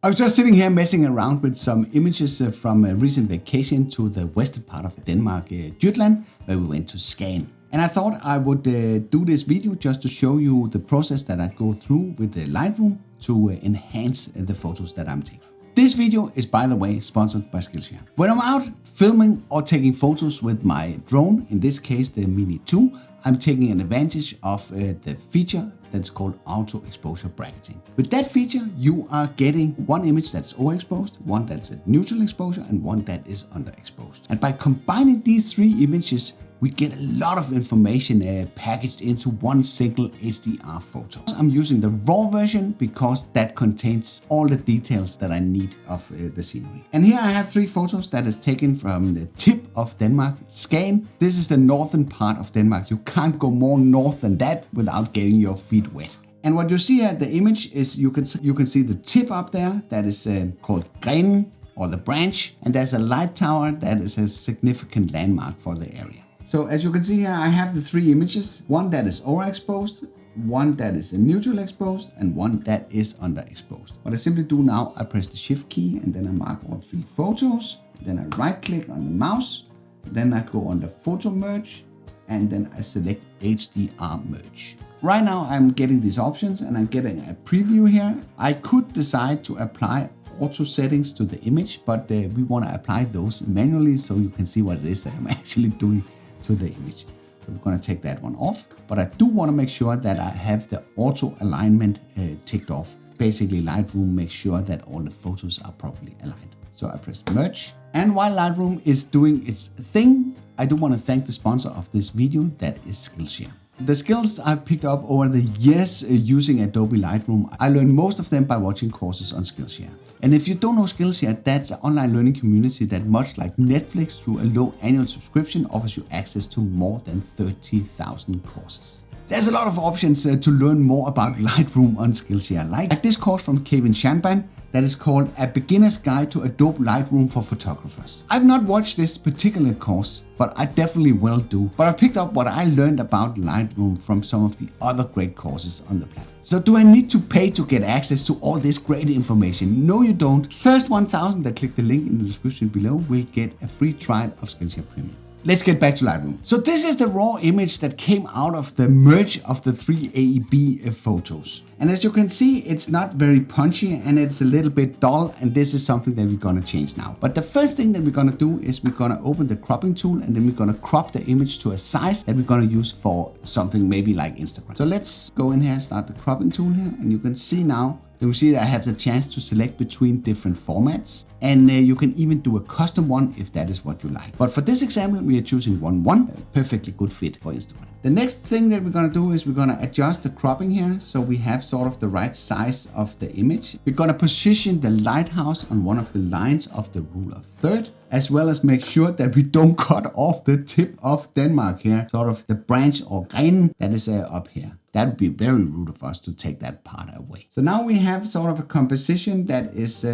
I was just sitting here messing around with some images from a recent vacation to the western part of Denmark, Jutland, where we went to Skagen. And I thought I would do this video just to show you the process that I go through with the Lightroom to enhance the photos that I'm taking. This video is, by the way, sponsored by Skillshare. When I'm out filming or taking photos with my drone, in this case the Mini 2, I'm taking an advantage of the feature that's called auto exposure bracketing. With that feature, you are getting one image that's overexposed, one that's at neutral exposure, and one that is underexposed. And by combining these three images, we get a lot of information packaged into one single HDR photo. I'm using the raw version because that contains all the details that I need of the scenery. And here I have three photos that is taken from the tip of Denmark, Skagen. This is the northern part of Denmark. You can't go more north than that without getting your feet wet. And what you see here, the image is you can see the tip up there that is called Grenen, or the branch, and there's a light tower that is a significant landmark for the area. So as you can see here, I have the three images, one that is overexposed, one that is neutral exposed, and one that is underexposed. What I simply do now, I press the shift key and then I mark all three photos. Then I right click on the mouse, then I go under photo merge, and then I select HDR merge. Right now I'm getting these options and I'm getting a preview here. I could decide to apply auto settings to the image, but we want to apply those manually so you can see what it is that I'm actually doing to the image. So we're going to take that one off, but I do want to make sure that I have the auto alignment ticked off. Basically, Lightroom makes sure that all the photos are properly aligned. So I press merge, and while Lightroom is doing its thing, I do want to thank the sponsor of this video, that is Skillshare. The skills I've picked up over the years using Adobe Lightroom, I learned most of them by watching courses on Skillshare. And if you don't know Skillshare, that's an online learning community that, much like Netflix, through a low annual subscription, offers you access to more than 30,000 courses. There's a lot of options to learn more about Lightroom on Skillshare, like this course from Kevin Shanban that is called A Beginner's Guide to Adobe Lightroom for Photographers. I've not watched this particular course, but I definitely will do. But I picked up what I learned about Lightroom from some of the other great courses on the platform. So do I need to pay to get access to all this great information? No, you don't. First 1,000 that click the link in the description below will get a free trial of Skillshare Premium. Let's get back to Lightroom. So this is the raw image that came out of the merge of the three AEB photos. And as you can see, it's not very punchy and it's a little bit dull, and this is something that we're gonna change now. But the first thing that we're gonna do is we're gonna open the cropping tool, and then we're gonna crop the image to a size that we're gonna use for something maybe like Instagram. So let's go in here, start the cropping tool here, and you can see now, you see that I have the chance to select between different formats, and you can even do a custom one if that is what you like. But for this example, we are choosing 1:1, a perfectly good fit for Instagram. The next thing that we're gonna do is we're gonna adjust the cropping here so we have sort of the right size of the image. We're gonna position the lighthouse on one of the lines of the rule of third, as well as make sure that we don't cut off the tip of Denmark here, sort of the branch or Grenen that is up here. That would be very rude of us to take that part away. So now we have sort of a composition that is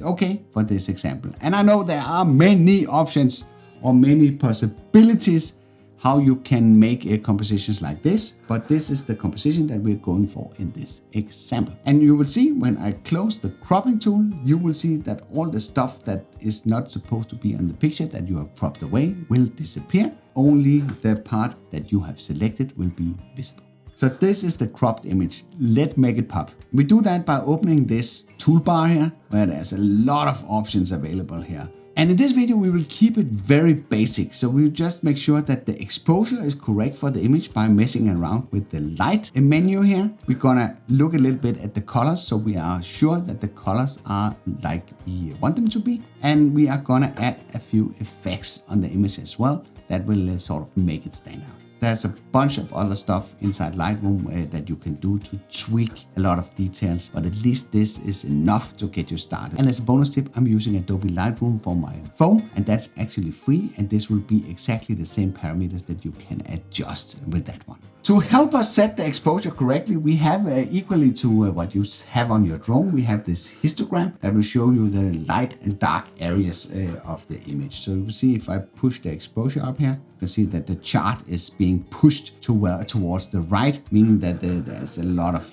okay for this example. And I know there are many options or many possibilities how you can make compositions like this, but this is the composition that we're going for in this example. And you will see when I close the cropping tool, you will see that all the stuff that is not supposed to be on the picture that you have cropped away will disappear. Only the part that you have selected will be visible. So this is the cropped image. Let's make it pop. We do that by opening this toolbar here, where there's a lot of options available here. And in this video, we will keep it very basic. So we'll just make sure that the exposure is correct for the image by messing around with the light menu here. We're gonna look a little bit at the colors so we are sure that the colors are like we want them to be. And we are gonna add a few effects on the image as well that will sort of make it stand out. There's a bunch of other stuff inside Lightroom that you can do to tweak a lot of details, but at least this is enough to get you started. And as a bonus tip, I'm using Adobe Lightroom for my phone, and that's actually free, and this will be exactly the same parameters that you can adjust with that one. To help us set the exposure correctly, we have equally to what you have on your drone, we have this histogram that will show you the light and dark areas of the image. So you can see if I push the exposure up here, you can see that the chart is being pushed towards the right, meaning that there's a lot of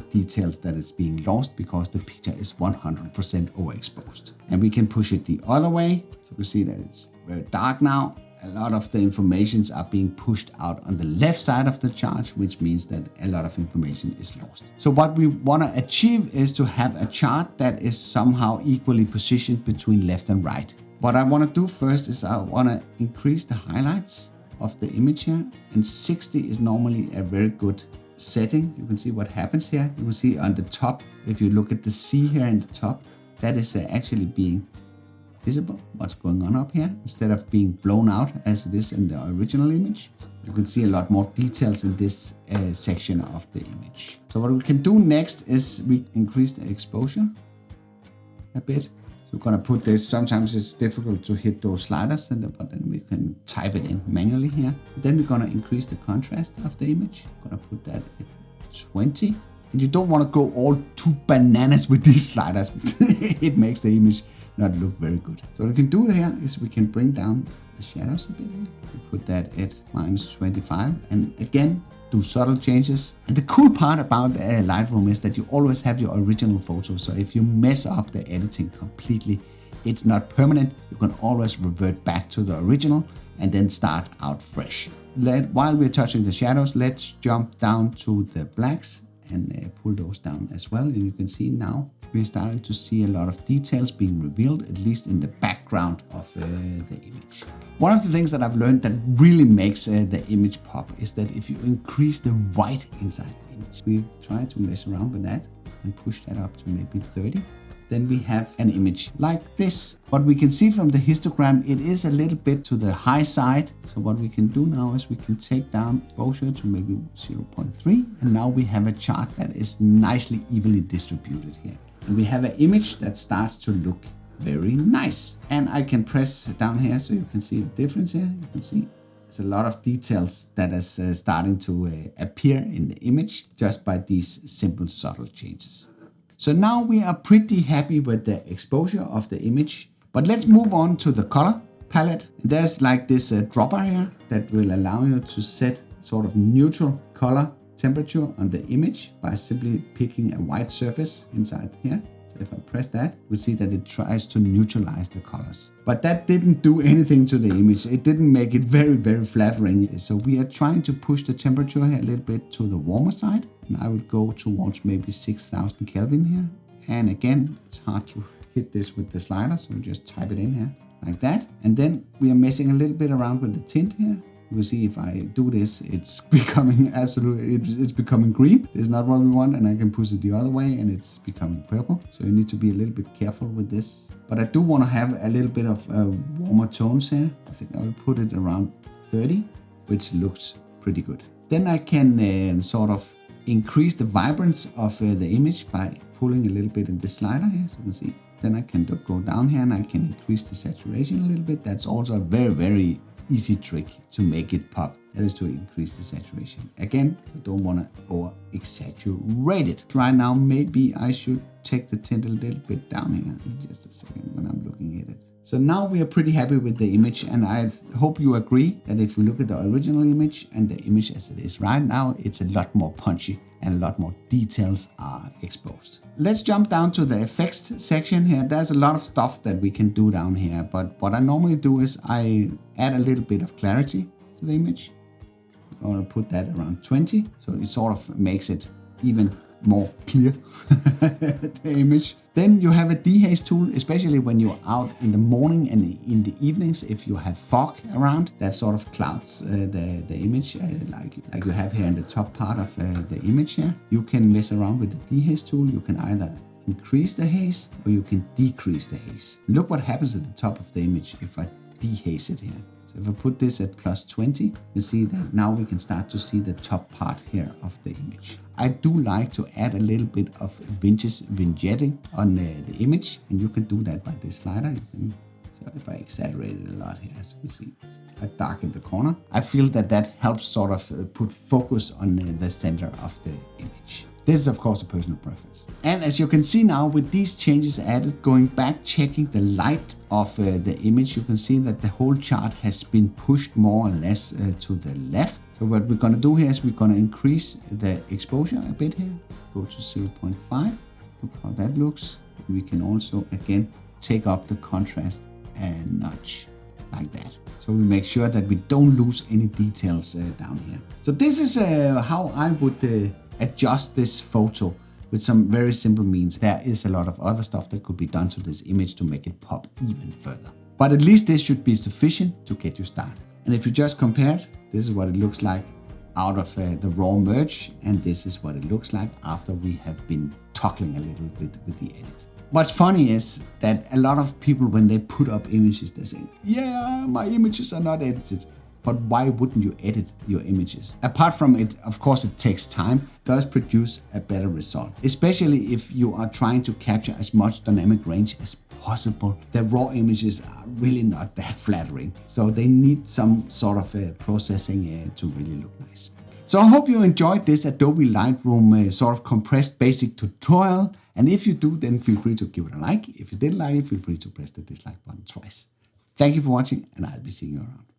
details that is being lost because the picture is 100% overexposed. And we can push it the other way. So we see that it's very dark now. A lot of the informations are being pushed out on the left side of the chart, which means that a lot of information is lost. So what we want to achieve is to have a chart that is somehow equally positioned between left and right. What I want to do first is I want to increase the highlights of the image here, and 60 is normally a very good setting. You can see what happens here. You can see on the top, if you look at the C here in the top, that is actually being visible, what's going on up here, instead of being blown out as it is in the original image. You can see a lot more details in this section of the image. So what we can do next is we increase the exposure a bit. So we're gonna put this, sometimes it's difficult to hit those sliders, but then we can type it in manually here. Then we're gonna increase the contrast of the image. I'm gonna put that at 20. And you don't wanna go all too bananas with these sliders. It makes the image not look very good. So what we can do here is we can bring down the shadows a bit. We put that at -25, and again do subtle changes. And the cool part about Lightroom is that you always have your original photo. So if you mess up the editing completely, it's not permanent. You can always revert back to the original and then start out fresh. While we're touching the shadows, let's jump down to the blacks and pull those down as well. And you can see now we're starting to see a lot of details being revealed, at least in the background of the image. One of the things that I've learned that really makes the image pop is that if you increase the white inside the image, we try to mess around with that and push that up to maybe 30. Then we have an image like this. What we can see from the histogram, it is a little bit to the high side. So what we can do now is we can take down exposure to maybe 0.3. And now we have a chart that is nicely evenly distributed here. And we have an image that starts to look very nice. And I can press down here so you can see the difference here. You can see there's a lot of details that is starting to appear in the image just by these simple subtle changes. So now we are pretty happy with the exposure of the image, but let's move on to the color palette. There's like this dropper here that will allow you to set sort of neutral color temperature on the image by simply picking a white surface inside here. So if I press that, we see that it tries to neutralize the colors. But that didn't do anything to the image. It didn't make it very, very flattering. So we are trying to push the temperature here a little bit to the warmer side. And I would go towards maybe 6000 Kelvin here. And again, it's hard to hit this with the slider. So we just type it in here like that. And then we are messing a little bit around with the tint here. You will see if I do this, it's becoming it's becoming green. It's not what we want, and I can push it the other way and it's becoming purple. So you need to be a little bit careful with this. But I do want to have a little bit of warmer tones here. I think I will put it around 30, which looks pretty good. Then I can sort of increase the vibrance of the image by pulling a little bit in the slider here. So you can see. Then I can go down here and I can increase the saturation a little bit. That's also a very, very easy trick to make it pop. That is to increase the saturation. Again, we don't want to over exaggerate it. Right now, maybe I should take the tint a little bit down here in just a second when I'm looking at it. So now we are pretty happy with the image, and I hope you agree that if we look at the original image and the image as it is right now, it's a lot more punchy and a lot more details are exposed. Let's jump down to the effects section here. There's a lot of stuff that we can do down here, but what I normally do is I add a little bit of clarity to the image. I'm going to put that around 20, so it sort of makes it even more clear, the image. Then you have a dehaze tool, especially when you're out in the morning and in the evenings. If you have fog around, that sort of clouds the image, like you have here in the top part of the image here. You can mess around with the dehaze tool. You can either increase the haze or you can decrease the haze. Look what happens at the top of the image if I dehaze it here. So if I put this at +20, you see that now we can start to see the top part here of the image. I do like to add a little bit of vignetting on the image, and you can do that by this slider. So if I exaggerate it a lot here, as you see, I darken the corner. I feel that helps sort of put focus on the center of the image. This is of course a personal preference. And as you can see now, with these changes added, going back, checking the light of the image, you can see that the whole chart has been pushed more or less to the left. So what we're going to do here is we're going to increase the exposure a bit here. Go to 0.5. Look how that looks. We can also again take up the contrast a notch like that. So we make sure that we don't lose any details down here. So this is how I would adjust this photo with some very simple means. There is a lot of other stuff that could be done to this image to make it pop even further. But at least this should be sufficient to get you started. And if you just compare it, this is what it looks like out of the raw merge, and this is what it looks like after we have been toggling a little bit with the edit. What's funny is that a lot of people, when they put up images, they're saying, yeah, my images are not edited. But why wouldn't you edit your images? Apart from it, of course, it takes time, does produce a better result. Especially if you are trying to capture as much dynamic range as possible. The raw images are really not that flattering. So they need some sort of processing to really look nice. So I hope you enjoyed this Adobe Lightroom sort of compressed basic tutorial. And if you do, then feel free to give it a like. If you didn't like it, feel free to press the dislike button twice. Thank you for watching, and I'll be seeing you around.